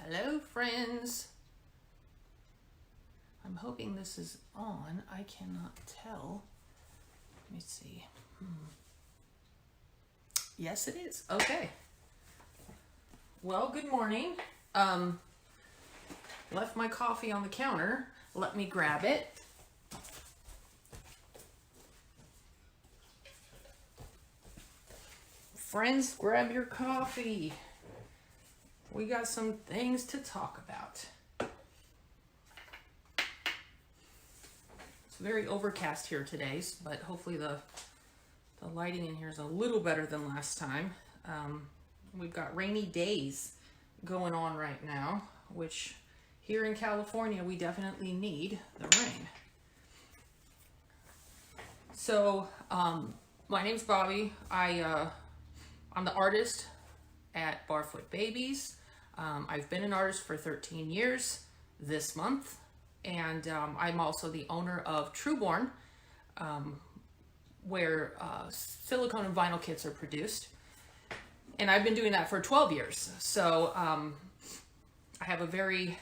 Hello, friends. I'm hoping this is on. I cannot tell. Let me see. Yes, it is. Okay. Well, good morning. Left my coffee on the counter. Let me grab it. Friends, grab your coffee. We got some things to talk about. It's very overcast here today, but hopefully the lighting in here is a little better than last time. We've got rainy days going on right now, which here in California, we definitely need the rain. So, my name's Bobby. I'm the artist at Barfoot Babies. I've been an artist for 13 years this month, and I'm also the owner of Trueborn, where silicone and vinyl kits are produced. And I've been doing that for 12 years. So I have a very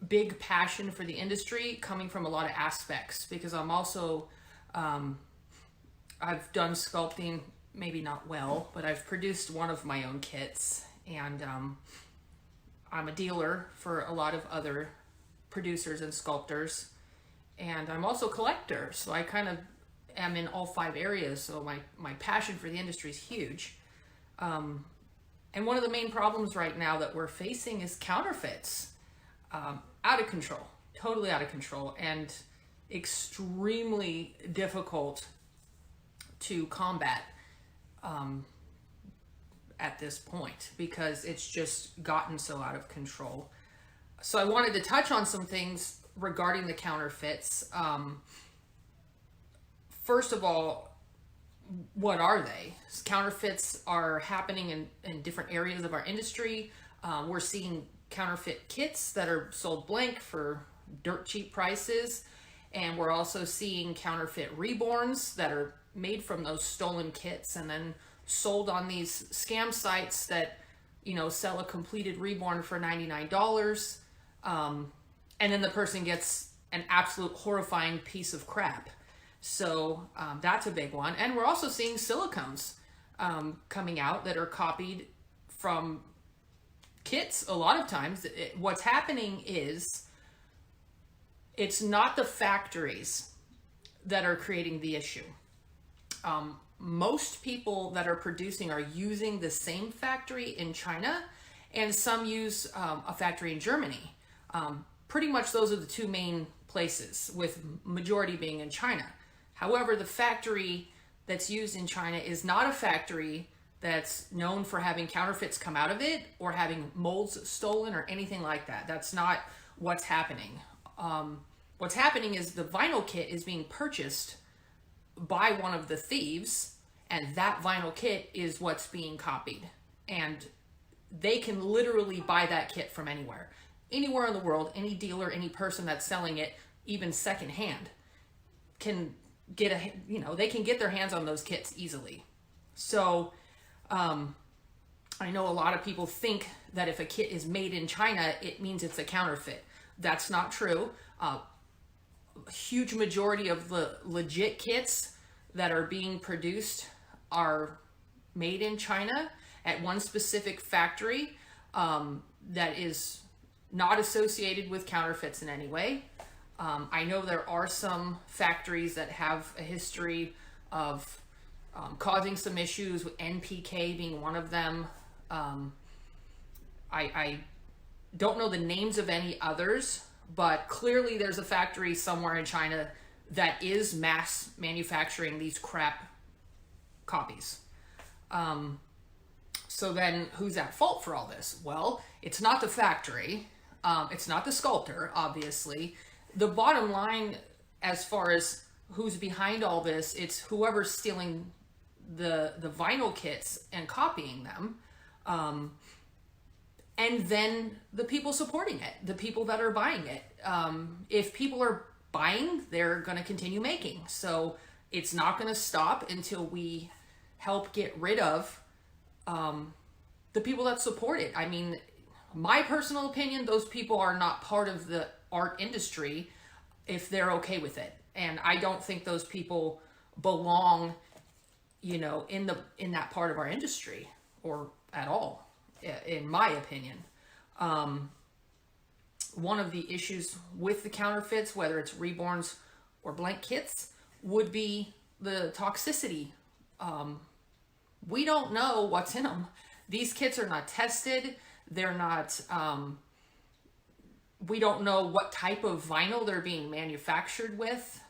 big passion for the industry, coming from a lot of aspects, because I'm also, I've done sculpting, maybe not well, but I've produced one of my own kits, and I'm a dealer for a lot of other producers and sculptors, and I'm also a collector, so I kind of am in all 5 areas, so my passion for the industry is huge. And one of the main problems right now that we're facing is counterfeits. Out of control, totally out of control, and extremely difficult to combat at this point, because it's just gotten so out of control. So I wanted to touch on some things regarding the counterfeits. First of all, what are they? Counterfeits are happening in different areas of our industry. We're seeing counterfeit kits that are sold blank for dirt cheap prices, and we're also seeing counterfeit reborns that are made from those stolen kits and then sold on these scam sites that, you know, sell a completed reborn for $99, and then the person gets an absolute horrifying piece of crap. So that's a big one. And we're also seeing silicones coming out that are copied from kits. A lot of times what's happening is it's not the factories that are creating the issue. Most people that are producing are using the same factory in China, and some use a factory in Germany. Pretty much those are the 2 main places, with majority being in China. However, the factory that's used in China is not a factory that's known for having counterfeits come out of it or having molds stolen or anything like that. That's not what's happening. What's happening is the vinyl kit is being purchased by one of the thieves, and that vinyl kit is what's being copied. And they can literally buy that kit from anywhere in the world. Any dealer, any person that's selling it, even secondhand, can get they can get their hands on those kits easily. So I know a lot of people think that if a kit is made in China, it means it's a counterfeit. That's not true. A huge majority of the legit kits that are being produced are made in China at one specific factory that is not associated with counterfeits in any way. I know there are some factories that have a history of causing some issues, with NPK being one of them. I don't know the names of any others, but clearly there's a factory somewhere in China that is mass manufacturing these crap copies. So then who's at fault for all this? Well, it's not the factory. It's not the sculptor, obviously. The bottom line, as far as who's behind all this, it's whoever's stealing the vinyl kits and copying them. And then the people supporting it, the people that are buying it. If people are buying, they're going to continue making. So it's not going to stop until we help get rid of the people that support it. I mean, My personal opinion, those people are not part of the art industry if they're okay with it. And I don't think those people belong, in that part of our industry or at all, in my opinion. One of the issues with the counterfeits, whether it's reborns or blank kits, would be the toxicity. We don't know what's in them. These kits are not tested. They're not, we don't know what type of vinyl they're being manufactured with.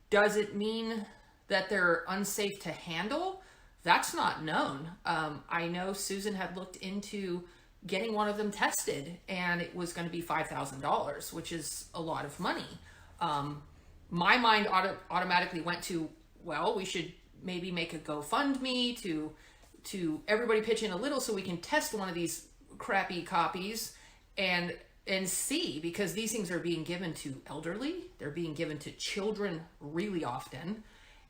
Does it mean that they're unsafe to handle? That's not known. I know Susan had looked into getting one of them tested, and it was going to be $5,000, which is a lot of money. My mind automatically went to, well, we should maybe make a GoFundMe to everybody pitch in a little so we can test one of these crappy copies and see, because these things are being given to elderly, they're being given to children really often,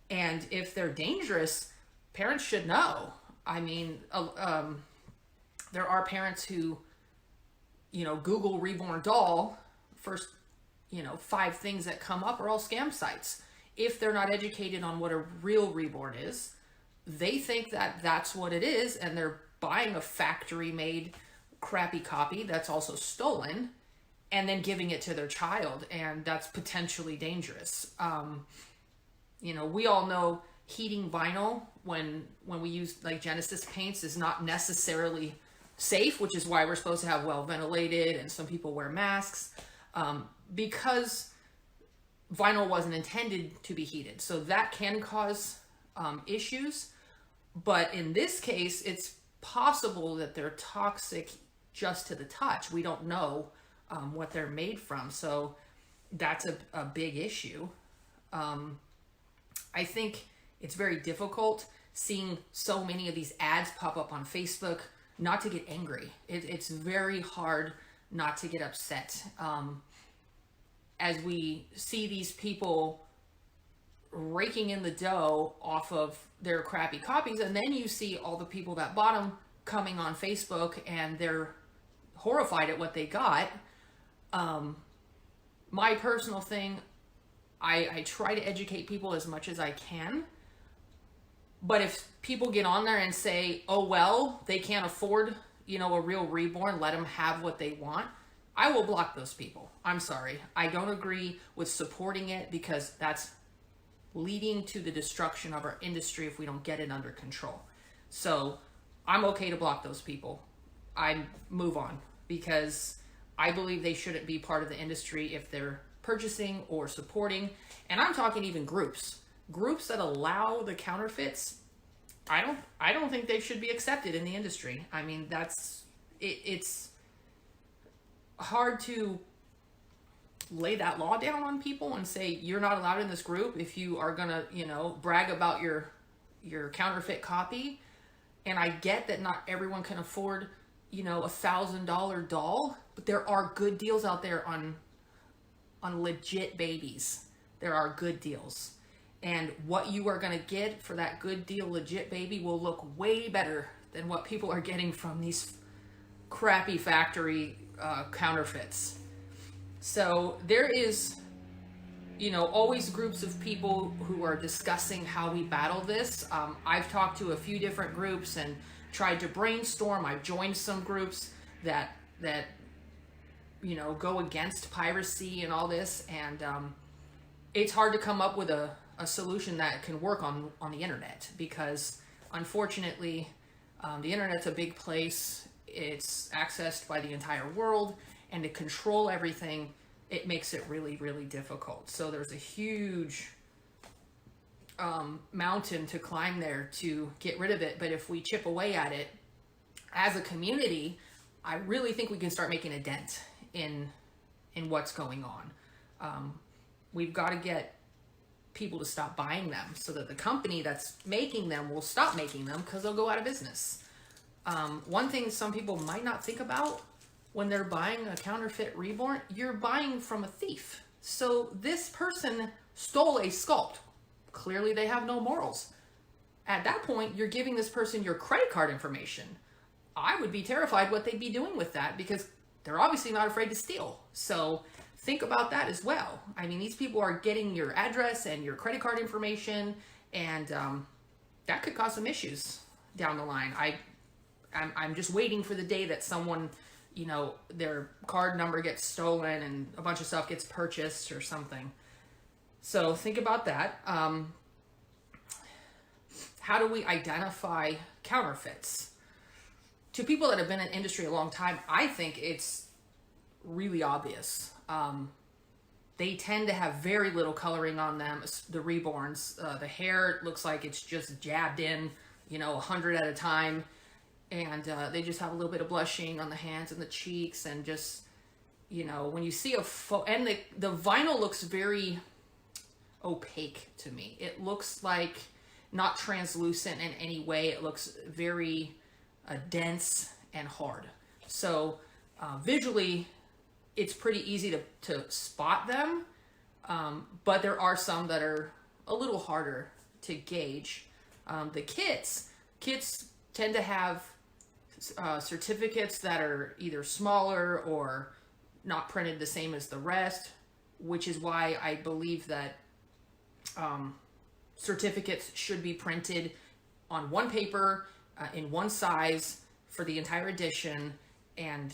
and if they're dangerous, parents should know. I mean, there are parents who, Google reborn doll, first, 5 things that come up are all scam sites. If they're not educated on what a real reborn is, they think that that's what it is, and they're buying a factory made crappy copy that's also stolen and then giving it to their child, and that's potentially dangerous. We all know heating vinyl when we use like Genesis paints is not necessarily safe, which is why we're supposed to have well ventilated, and some people wear masks, because vinyl wasn't intended to be heated. So that can cause issues. But in this case, it's possible that they're toxic just to the touch. We don't know what they're made from. So that's a big issue. I think it's very difficult seeing so many of these ads pop up on Facebook not to get angry. It's very hard not to get upset. As we see these people raking in the dough off of their crappy copies, and then you see all the people that bought them coming on Facebook and they're horrified at what they got. My personal thing, I try to educate people as much as I can, but if people get on there and say, oh well, they can't afford a real reborn, let them have what they want, I will block those people. I'm sorry. I don't agree with supporting it, because that's leading to the destruction of our industry if we don't get it under control. So I'm okay to block those people. I move on, because I believe they shouldn't be part of the industry if they're purchasing or supporting. And I'm talking even groups that allow the counterfeits. I don't think they should be accepted in the industry. I mean, it's hard to lay that law down on people and say you're not allowed in this group if you are gonna brag about your counterfeit copy. And I get that not everyone can afford $1,000 doll, but there are good deals out there on legit babies. There are good deals, and what you are gonna get for that good deal legit baby will look way better than what people are getting from these crappy factory counterfeits. So there is, always groups of people who are discussing how we battle this. I've talked to a few different groups and tried to brainstorm. I've joined some groups that go against piracy and all this, and it's hard to come up with a solution that can work on the internet, because unfortunately the internet's a big place. It's accessed by the entire world, and to control everything, it makes it really, really difficult. So there's a huge mountain to climb there to get rid of it. But if we chip away at it as a community, I really think we can start making a dent in what's going on. We've got to get people to stop buying them so that the company that's making them will stop making them, because they'll go out of business. One thing some people might not think about when they're buying a counterfeit reborn, you're buying from a thief. So this person stole a sculpt. Clearly they have no morals. At that point, you're giving this person your credit card information. I would be terrified what they'd be doing with that, because they're obviously not afraid to steal. So think about that as well. I mean, these people are getting your address and your credit card information, and that could cause some issues down the line. I'm just waiting for the day that someone, their card number gets stolen and a bunch of stuff gets purchased or something. So think about that. How do we identify counterfeits? To people that have been in industry a long time, I think it's really obvious. They tend to have very little coloring on them. The reborns, the hair looks like it's just jabbed in, 100 at a time. And they just have a little bit of blushing on the hands and the cheeks, and just, when you see a photo, and the vinyl looks very opaque to me. It looks like not translucent in any way. It looks very dense and hard. So visually, it's pretty easy to spot them, but there are some that are a little harder to gauge. The kits tend to have certificates that are either smaller or not printed the same as the rest, which is why I believe that certificates should be printed on one paper in one size for the entire edition, and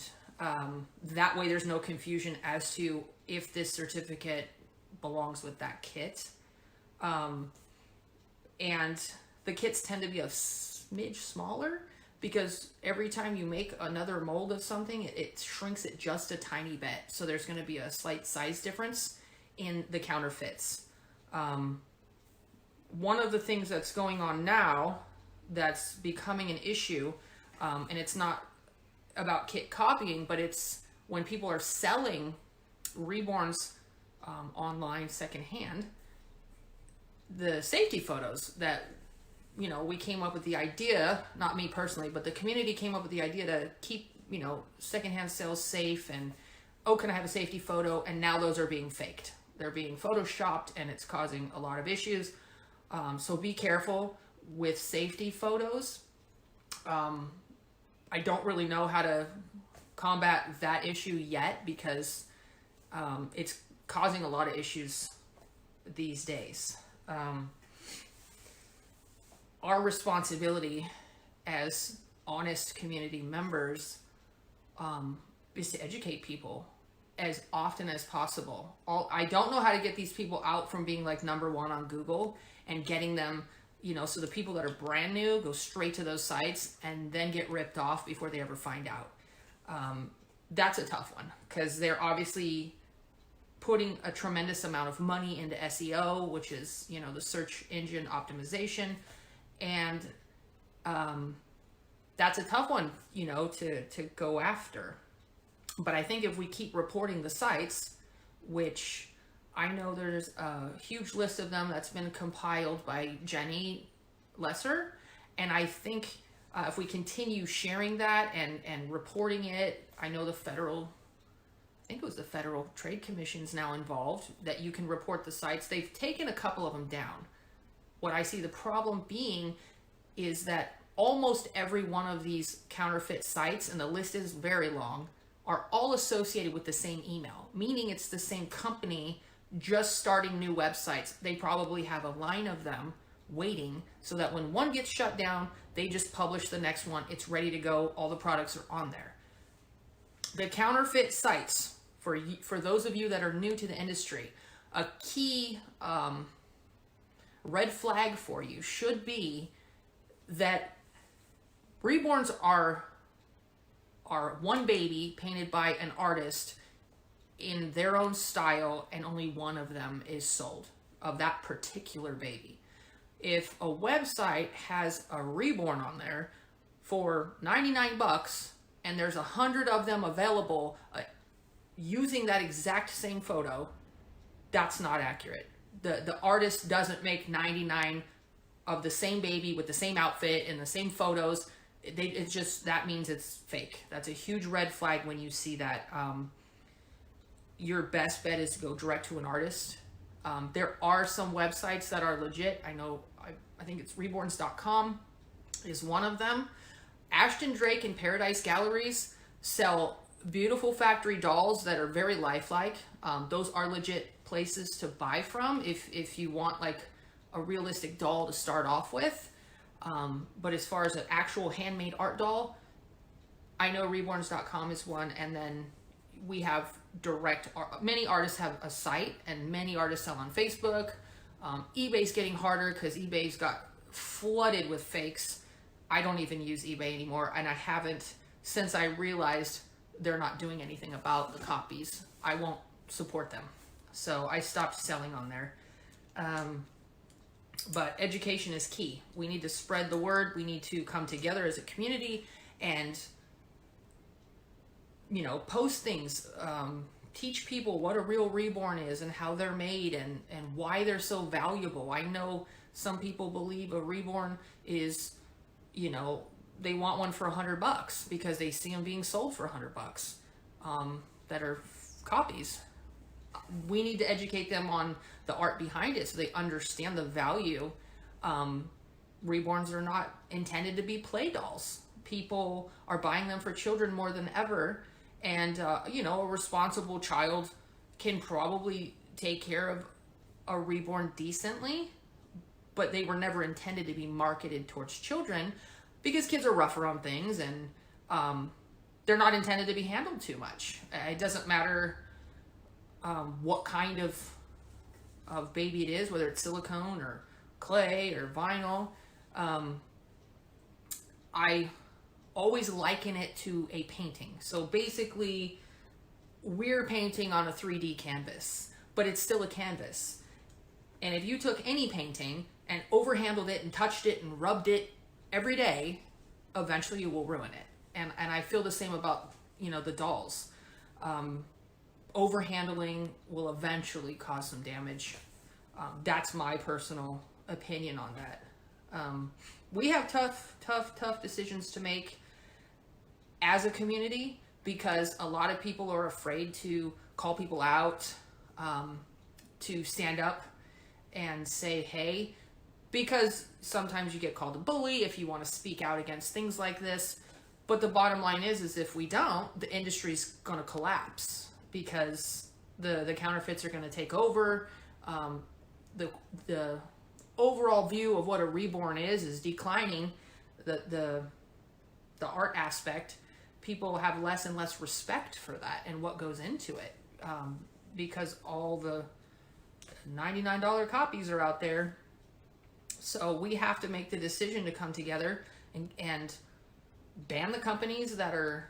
that way there's no confusion as to if this certificate belongs with that kit. And the kits tend to be a smidge smaller, because every time you make another mold of something, it shrinks it just a tiny bit. So there's going to be a slight size difference in the counterfeits. One of the things that's going on now that's becoming an issue, and it's not about kit copying, but it's when people are selling reborns online secondhand, the safety photos that we came up with the idea, not me personally, but the community came up with the idea to keep, secondhand sales safe, and, can I have a safety photo? And now those are being faked. They're being photoshopped, and it's causing a lot of issues. So be careful with safety photos. I don't really know how to combat that issue yet, because it's causing a lot of issues these days. Our responsibility as honest community members is to educate people as often as possible. I don't know how to get these people out from being like #1 on Google and getting them, so the people that are brand new go straight to those sites and then get ripped off before they ever find out. That's a tough one, because they're obviously putting a tremendous amount of money into SEO, which is, the search engine optimization. And that's a tough one, to go after. But I think if we keep reporting the sites, which I know there's a huge list of them that's been compiled by Jenny Lesser, and I think if we continue sharing that and reporting it, I know the Federal Trade Commission's now involved, that you can report the sites. They've taken a couple of them down. What I see the problem being is that almost every one of these counterfeit sites, and the list is very long, are all associated with the same email, meaning it's the same company just starting new websites. They probably have a line of them waiting, so that when one gets shut down, they just publish the next one. It's ready to go. All the products are on there. The counterfeit sites, for those of you that are new to the industry, a key red flag for you should be that reborns are one baby painted by an artist in their own style, and only one of them is sold of that particular baby. If a website has a reborn on there for $99 and there's 100 of them available using that exact same photo, that's not accurate. The artist doesn't make 99 of the same baby with the same outfit and the same photos. It's just, that means it's fake. That's a huge red flag when you see that. Your best bet is to go direct to an artist. There are some websites that are legit. I know, I think it's reborns.com is one of them. Ashton Drake and Paradise Galleries sell beautiful factory dolls that are very lifelike. Those are legit places to buy from if you want like a realistic doll to start off with. But as far as an actual handmade art doll, I know reborns.com is one, and then we have many artists have a site, and many artists sell on Facebook. eBay's getting harder because eBay's got flooded with fakes. I don't even use eBay anymore, and I haven't since I realized they're not doing anything about the copies. I won't support them. So I stopped selling on there. But education is key. We need to spread the word. We need to come together as a community and, post things, teach people what a real reborn is and how they're made and why they're so valuable. I know some people believe a reborn is, they want one for $100 because they see them being sold for $100 that are copies. We need to educate them on the art behind it so they understand the value. Reborns are not intended to be play dolls. People are buying them for children more than ever. And, a responsible child can probably take care of a reborn decently, but they were never intended to be marketed towards children because kids are rougher on things and they're not intended to be handled too much. It doesn't matter what kind of baby it is, whether it's silicone or clay or vinyl. I always liken it to a painting. So basically, we're painting on a 3D canvas, but it's still a canvas. And if you took any painting and overhandled it and touched it and rubbed it every day, eventually you will ruin it. And I feel the same about, the dolls. Overhandling will eventually cause some damage. That's my personal opinion on that. We have tough decisions to make as a community because a lot of people are afraid to call people out, to stand up and say, hey, because sometimes you get called a bully if you want to speak out against things like this. But the bottom line is if we don't, the industry's going to collapse because the counterfeits are going to take over. The overall view of what a reborn is declining. The art aspect, people have less and less respect for that and what goes into it, because all the $99 copies are out there. So we have to make the decision to come together and ban the companies that are,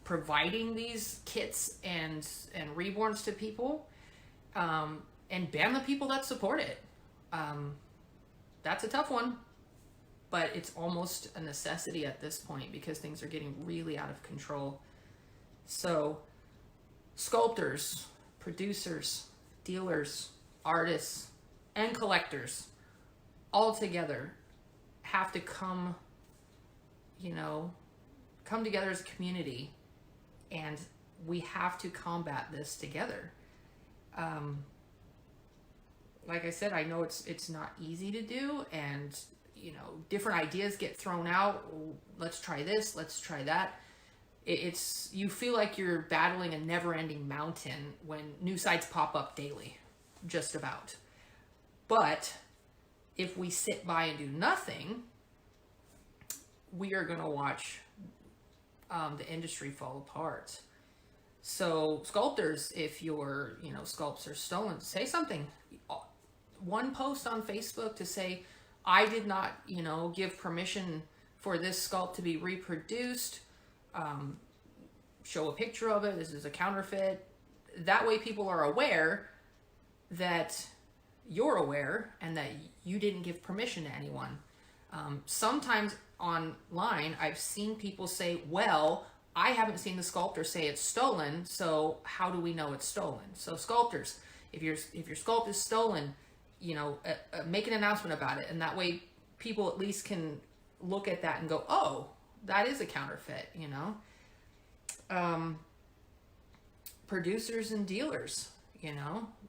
providing these kits and reborns to people, and ban the people that support it. That's a tough one, but it's almost a necessity at this point because things are getting really out of control. So sculptors, producers, dealers, artists, and collectors all together have to come together as a community, and we have to combat this together. Like I said, I know it's not easy to do, and different ideas get thrown out. Let's try this, let's try that. You feel like you're battling a never-ending mountain when new sites pop up daily, just about. But if we sit by and do nothing, we are going to watch the industry fall apart. So sculptors, if your sculpts are stolen, say something. One post on Facebook to say, I did not give permission for this sculpt to be reproduced. Show a picture of it. This is a counterfeit. That way people are aware that you're aware and that you didn't give permission to anyone. Sometimes online, I've seen people say, well, I haven't seen the sculptor say it's stolen, so how do we know it's stolen? So sculptors, if your sculpt is stolen, make an announcement about it, and that way people at least can look at that and go, oh, that is a counterfeit, Producers and dealers,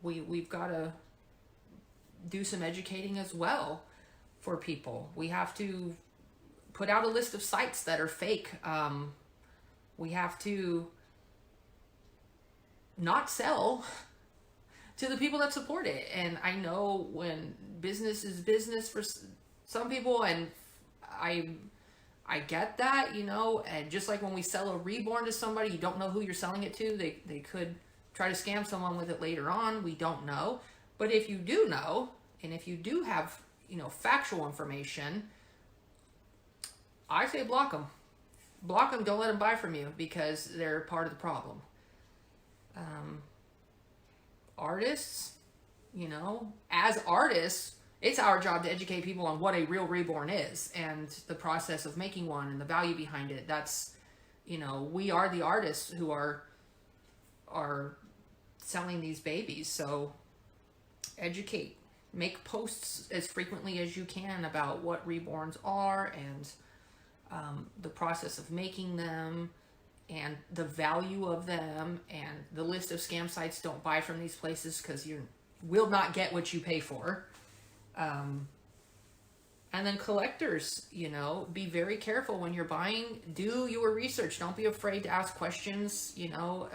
we've got to do some educating as well for people. We have to put out a list of sites that are fake. We have to not sell to the people that support it. And I know when business is business for some people, and I get that, you know, and just like when we sell a reborn to somebody, you don't know who you're selling it to. They could try to scam someone with it later on. We don't know. But if you do know, and if you do have, you know, factual information, I say block them. Block them, don't let them buy from you, because they're part of the problem. Artists, you know, as artists, it's our job to educate people on what a real reborn is and the process of making one and the value behind it. That's, you know, we are the artists who are selling these babies. So educate, make posts as frequently as you can about what reborns are and the process of making them and the value of them, and the list of scam sites. Don't buy from these places, because you will not get what you pay for. And then collectors, you know, be very careful when you're buying. Do your research. Don't be afraid to ask questions, you know.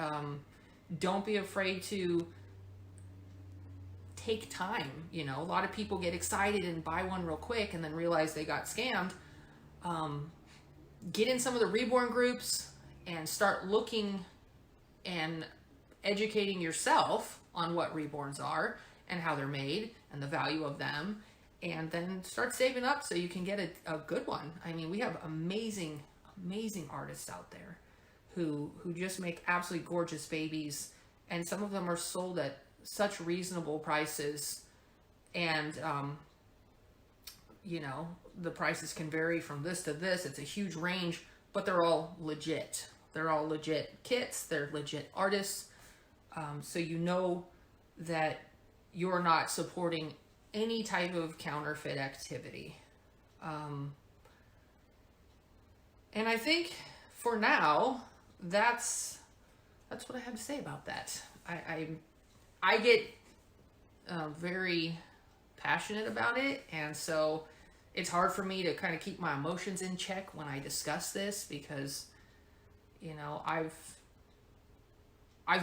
Don't be afraid to take time, you know. A lot of people get excited and buy one real quick and then realize they got scammed. Get in some of the reborn groups and start looking and educating yourself on what reborns are and how they're made and the value of them, and then start saving up so you can get a good one. I mean, we have amazing artists out there who just make absolutely gorgeous babies, and some of them are sold at such reasonable prices, and you know, the prices can vary from this to this. It's a huge range, but they're all legit. They're all legit kits. They're legit artists. So you know that you're not supporting any type of counterfeit activity. And I think for now, that's what I have to say about that. I get very passionate about it, and so it's hard for me to kind of keep my emotions in check when I discuss this, because, you know, I've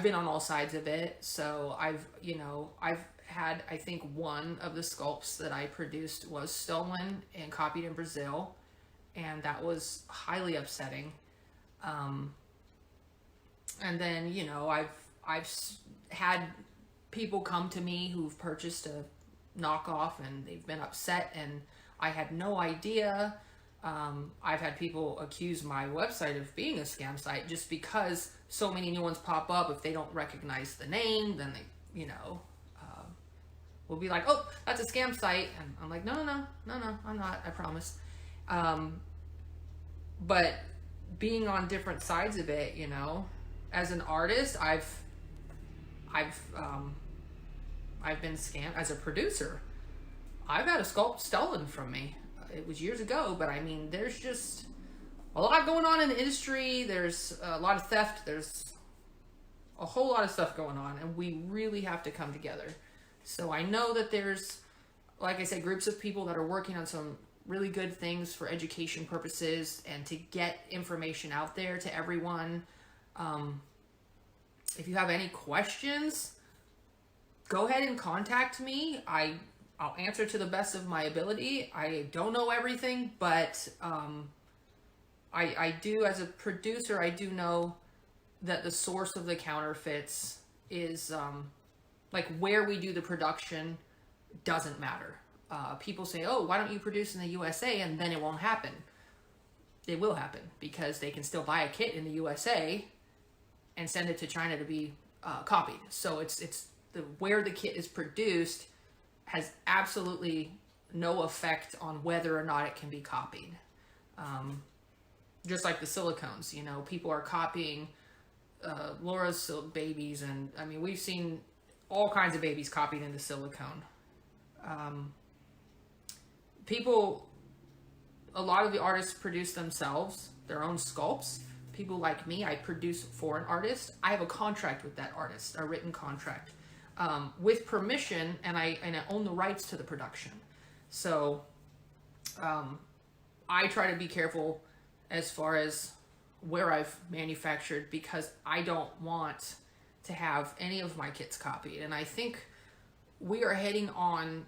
been on all sides of it. So I've had, I think, one of the sculpts that I produced was stolen and copied in Brazil, and that was highly upsetting. And then, you know, I've had people come to me who've purchased a knockoff and they've been upset, and I had no idea. I've had people accuse my website of being a scam site just because so many new ones pop up. If they don't recognize the name, then they, you know, will be like, oh, that's a scam site. And I'm like, no, I'm not, I promise. But being on different sides of it, you know, as an artist, I've been scammed. As a producer, I've had a sculpt stolen from me. It was years ago, but I mean, there's just a lot going on in the industry. There's a lot of theft. There's a whole lot of stuff going on, and we really have to come together. So I know that there's, like I said, groups of people that are working on some really good things for education purposes and to get information out there to everyone. If you have any questions, go ahead and contact me. I'll answer to the best of my ability. I don't know everything, but I do, as a producer, I do know that the source of the counterfeits is, like, where we do the production doesn't matter. People say, oh, why don't you produce in the USA, and then it won't happen. It will happen, because they can still buy a kit in the USA and send it to China to be copied. So it's where the kit is produced has absolutely no effect on whether or not it can be copied. Just like the silicones, you know, people are copying Laura's babies, and I mean, we've seen all kinds of babies copied into silicone. A lot of the artists produce themselves, their own sculpts. People like me, I produce for an artist. I have a contract with that artist, a written contract, with permission, and I own the rights to the production. So I try to be careful as far as where I've manufactured, because I don't want to have any of my kits copied. And I think we are heading on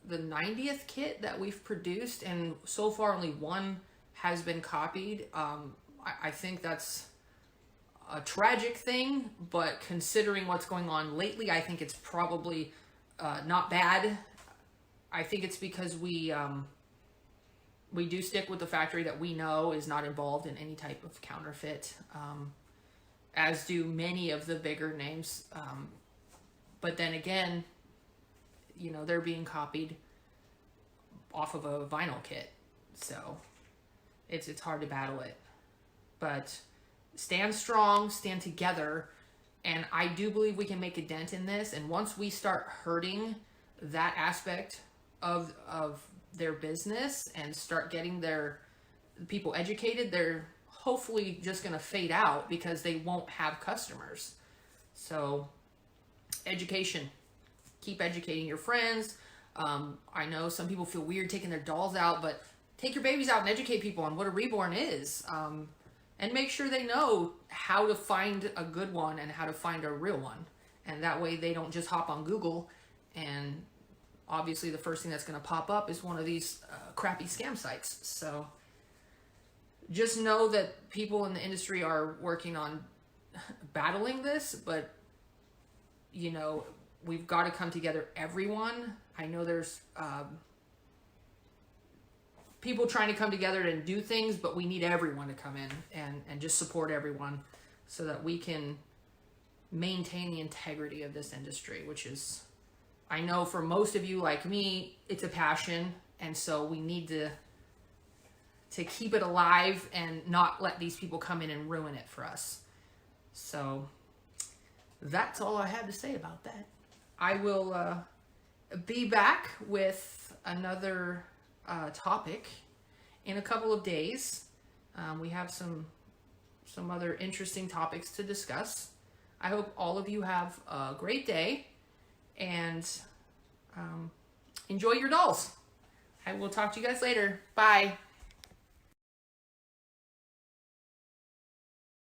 the 90th kit that we've produced, and so far only one has been copied. I think that's a tragic thing, but considering what's going on lately, I think it's probably not bad. I think it's because we do stick with the factory that we know is not involved in any type of counterfeit, as do many of the bigger names. But then again, you know, they're being copied off of a vinyl kit, so it's hard to battle it. But stand strong, stand together, and I do believe we can make a dent in this. And once we start hurting that aspect of their business and start getting their people educated, they're hopefully just going to fade out because they won't have customers. So education, keep educating your friends. I know some people feel weird taking their dolls out, but take your babies out and educate people on what a reborn is, and make sure they know how to find a good one and how to find a real one. And that way they don't just hop on Google, and obviously the first thing that's going to pop up is one of these crappy scam sites. So just know that people in the industry are working on battling this, but you know, we've got to come together, everyone. I know there's people trying to come together and do things, but we need everyone to come in and just support everyone so that we can maintain the integrity of this industry, which is, I know for most of you like me, it's a passion. And so we need to keep it alive and not let these people come in and ruin it for us. So that's all I have to say about that. I will be back with another topic in a couple of days. We have some other interesting topics to discuss. I hope all of you have a great day, and enjoy your dolls. I will talk to you guys later. Bye.